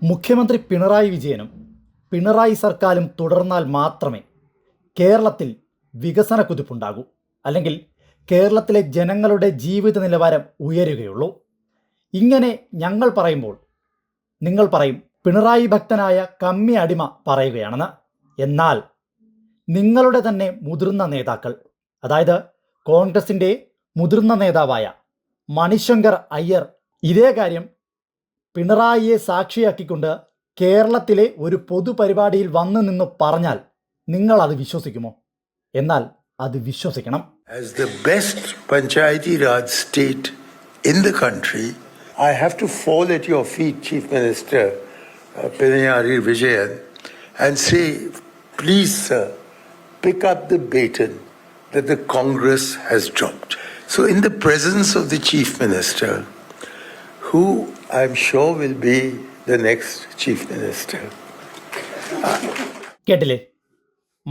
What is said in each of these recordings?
മുഖ്യമന്ത്രി പിണറായി വിജയനും പിണറായി സർക്കാരും തുടർന്നാൽ മാത്രമേ കേരളത്തിൽ വികസന കുതിപ്പുണ്ടാകൂ, അല്ലെങ്കിൽ കേരളത്തിലെ ജനങ്ങളുടെ ജീവിത നിലവാരം ഉയരുകയുള്ളൂ. ഇങ്ങനെ ഞങ്ങൾ പറയുമ്പോൾ നിങ്ങൾ പറയും പിണറായി ഭക്തനായ കമ്മി അടിമ പറയുകയാണെന്ന്. എന്നാൽ നിങ്ങളുടെ തന്നെ മുതിർന്ന നേതാക്കൾ, അതായത് കോൺഗ്രസിൻ്റെ മുതിർന്ന നേതാവായ മണിശങ്കർ അയ്യർ ഇതേ കാര്യം പിണറായിയെ സാക്ഷിയാക്കിക്കൊണ്ട് കേരളത്തിലെ ഒരു പൊതുപരിപാടിയിൽ വന്നു നിന്ന് പറഞ്ഞാൽ നിങ്ങൾ അത് വിശ്വസിക്കുമോ? എന്നാൽ അത് വിശ്വസിക്കണം. As the best Panchayati Raj state in the country, I have to fall at your feet, Chief Minister Pinarayi Vijayan, and say, please, sir, pick up the baton that the Congress has dropped. So in the presence of the Chief Minister, who I'm sure will be the next Chief Minister. കേട്ടില്ലേ?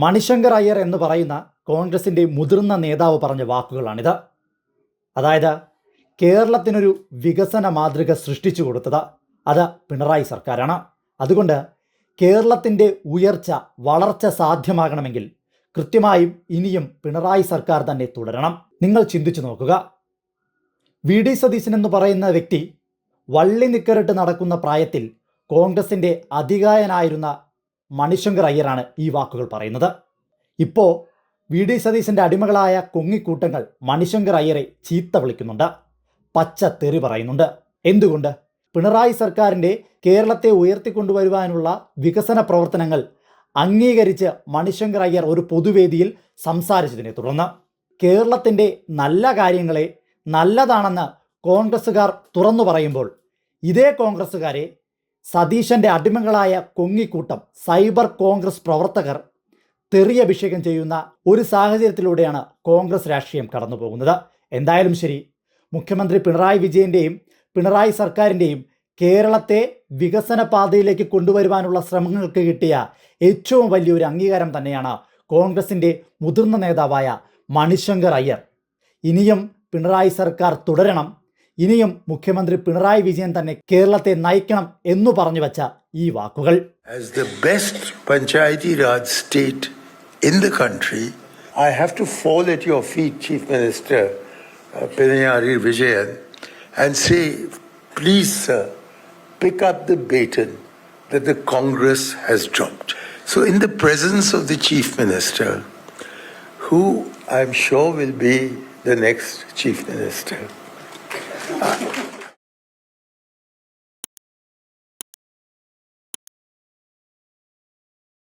മണിശങ്കർ അയ്യർ എന്ന് പറയുന്ന കോൺഗ്രസിൻ്റെ മുതിർന്ന നേതാവ് പറഞ്ഞ വാക്കുകളാണിത്. അതായത് കേരളത്തിനൊരു വികസന മാതൃക സൃഷ്ടിച്ചു കൊടുത്തത് അത് പിണറായി സർക്കാരാണ്. അതുകൊണ്ട് കേരളത്തിൻ്റെ ഉയർച്ച, വളർച്ച സാധ്യമാകണമെങ്കിൽ കൃത്യമായും ഇനിയും പിണറായി സർക്കാർ തന്നെ തുടരണം. നിങ്ങൾ ചിന്തിച്ചു നോക്കുക. വി ഡി സതീശൻ എന്ന് പറയുന്ന വ്യക്തി വള്ളി നിക്കറിട്ട് നടക്കുന്ന പ്രായത്തിൽ കോൺഗ്രസിൻ്റെ അധികായനായിരുന്ന മണിശങ്കർ അയ്യരാണ് ഈ വാക്കുകൾ പറയുന്നത്. ഇപ്പോൾ വി ഡി സതീശൻ്റെ അടിമകളായ കൊങ്ങിക്കൂട്ടങ്ങൾ മണിശങ്കർ അയ്യരെ ചീത്ത വിളിക്കുന്നുണ്ട്, പച്ച തെറി പറയുന്നുണ്ട്. എന്തുകൊണ്ട്? പിണറായി സർക്കാരിൻ്റെ കേരളത്തെ ഉയർത്തിക്കൊണ്ടുവരുവാനുള്ള വികസന പ്രവർത്തനങ്ങൾ അംഗീകരിച്ച് മണിശങ്കർ അയ്യർ ഒരു പൊതുവേദിയിൽ സംസാരിച്ചതിനെ തുടർന്ന് കേരളത്തിൻ്റെ നല്ല കാര്യങ്ങളെ നല്ലതാണെന്ന് കോൺഗ്രസ്സുകാർ തുറന്നു പറയുമ്പോൾ ഇതേ കോൺഗ്രസ്സുകാരെ സതീശൻ്റെ അടിമകളായ കൊങ്ങിക്കൂട്ടം സൈബർ കോൺഗ്രസ് പ്രവർത്തകർ തെറിയഭിഷേകം ചെയ്യുന്ന ഒരു സാഹചര്യത്തിലൂടെയാണ് കോൺഗ്രസ് രാഷ്ട്രീയം കടന്നു പോകുന്നത്. എന്തായാലും ശരി, മുഖ്യമന്ത്രി പിണറായി വിജയൻ്റെയും പിണറായി സർക്കാരിൻ്റെയും കേരളത്തെ വികസന പാതയിലേക്ക് കൊണ്ടുവരുവാനുള്ള ശ്രമങ്ങൾക്ക് കിട്ടിയ ഏറ്റവും വലിയൊരു അംഗീകാരം തന്നെയാണ് കോൺഗ്രസിൻ്റെ മുതിർന്ന നേതാവായ മണിശങ്കർ അയ്യർ. ഇനിയും പിണറായി സർക്കാർ തുടരണം, ഇനിയും മുഖ്യമന്ത്രി പിണറായി വിജയൻ തന്നെ കേരളത്തെ നയിക്കണം എന്നു പറഞ്ഞു വച്ച ഈ വാക്കുകൾ. As the best Panchayati Raj state in the country, I have to fall at your feet, Chief Minister Pinarayi Vijayan, and say, please, sir, pick up the baton that the Congress has dropped. So in the presence of the Chief Minister, who I'm sure will be the next Chief Minister,